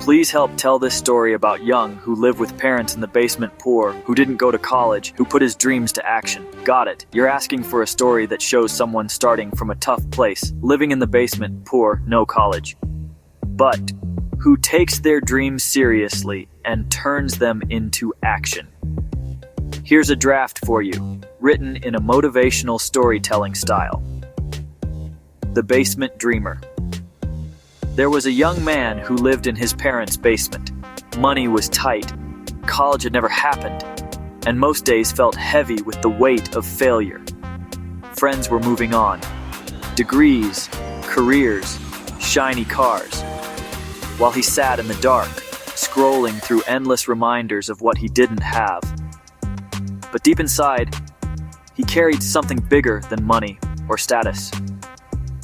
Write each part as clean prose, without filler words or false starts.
Please help tell this story about Young, who lived with parents in the basement, poor, who didn't go to college, who put his dreams to action. Got it. You're asking for a story that shows someone starting from a tough place, living in the basement, poor, no college. But who takes their dreams seriously and turns them into action. Here's a draft for you, written in a motivational storytelling style. The Basement Dreamer. There was a young man who lived in his parents' basement. Money was tight, college had never happened, and most days felt heavy with the weight of failure. Friends were moving on. Degrees, careers, shiny cars. While he sat in the dark, scrolling through endless reminders of what he didn't have. But deep inside, he carried something bigger than money or status.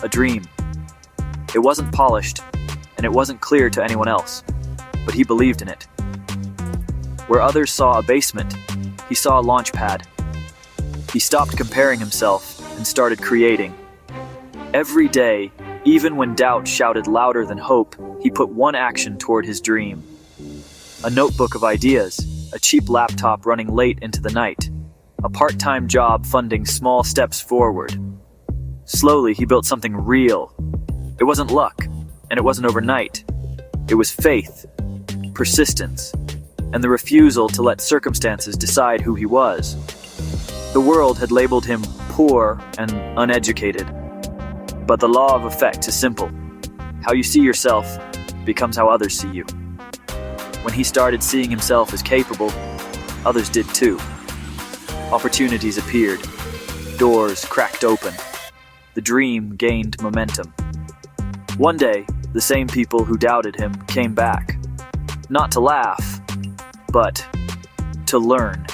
A dream. It wasn't polished, and it wasn't clear to anyone else, but he believed in it. Where others saw a basement, he saw a launch pad. He stopped comparing himself and started creating. Every day, even when doubt shouted louder than hope, he put one action toward his dream. A notebook of ideas, a cheap laptop running late into the night, a part-time job funding small steps forward. Slowly, he built something real. It wasn't luck, and it wasn't overnight. It was faith, persistence, and the refusal to let circumstances decide who he was. The world had labeled him poor and uneducated, but the law of effect is simple. How you see yourself becomes how others see you. When he started seeing himself as capable, others did too. Opportunities appeared. Doors cracked open. The dream gained momentum. One day, the same people who doubted him came back. Not to laugh, but to learn.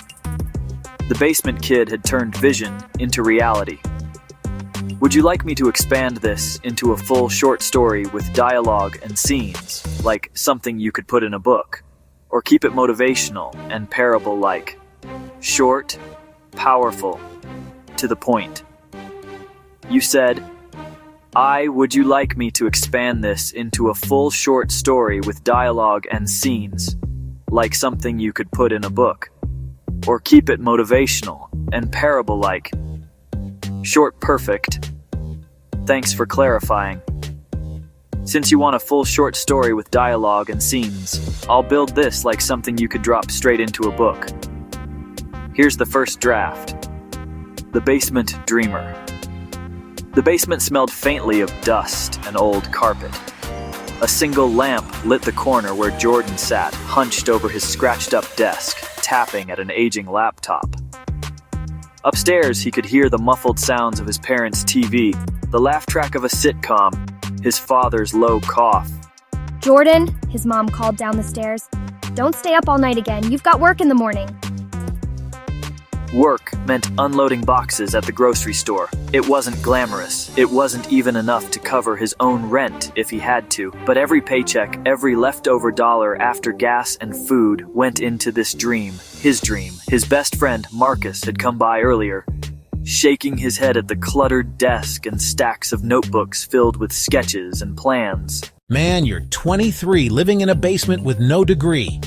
The basement kid had turned vision into reality. Would you like me to expand this into a full short story with dialogue and scenes, like something you could put in a book? Or keep it motivational and parable-like? Short, powerful, to the point. You said, would you like me to expand this into a full short story with dialogue and scenes, like something you could put in a book? Or keep it motivational and parable-like? Short perfect. Thanks for clarifying. Since you want a full short story with dialogue and scenes, I'll build this like something you could drop straight into a book. Here's the first draft. The Basement Dreamer. The basement smelled faintly of dust and old carpet. A single lamp lit the corner where Jordan sat, hunched over his scratched-up desk, tapping at an aging laptop. Upstairs, he could hear the muffled sounds of his parents' TV, the laugh track of a sitcom, his father's low cough. Jordan, his mom called down the stairs. Don't stay up all night again. You've got work in the morning. Work meant unloading boxes at the grocery store. It wasn't glamorous. It wasn't even enough to cover his own rent if he had to. But every paycheck, every leftover dollar after gas and food went into this dream. His dream. His best friend, Marcus, had come by earlier, shaking his head at the cluttered desk and stacks of notebooks filled with sketches and plans. Man, you're 23, living in a basement with no degree.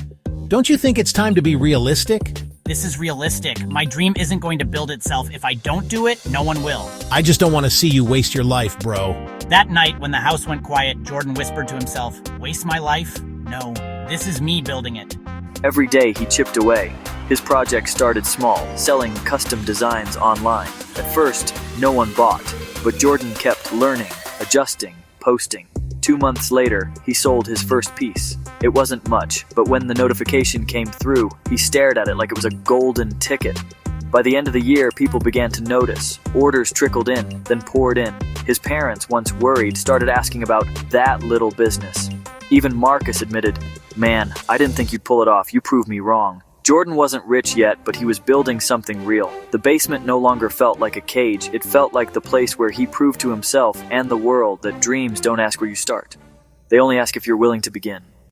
Don't you think it's time to be realistic? This is realistic. My dream isn't going to build itself. If I don't do it, no one will. I just don't want to see you waste your life, bro. That night, when the house went quiet, Jordan whispered to himself, "Waste my life? No, this is me building it." Every day he chipped away. His project started small, selling custom designs online. At first, no one bought, but Jordan kept learning, adjusting, posting. 2 months later, he sold his first piece. It wasn't much, but when the notification came through, he stared at it like it was a golden ticket. By the end of the year, people began to notice. Orders trickled in, then poured in. His parents, once worried, started asking about that little business. Even Marcus admitted, "Man, I didn't think you'd pull it off. You proved me wrong." Jordan wasn't rich yet, but he was building something real. The basement no longer felt like a cage. It felt like the place where he proved to himself and the world that dreams don't ask where you start. They only ask if you're willing to begin.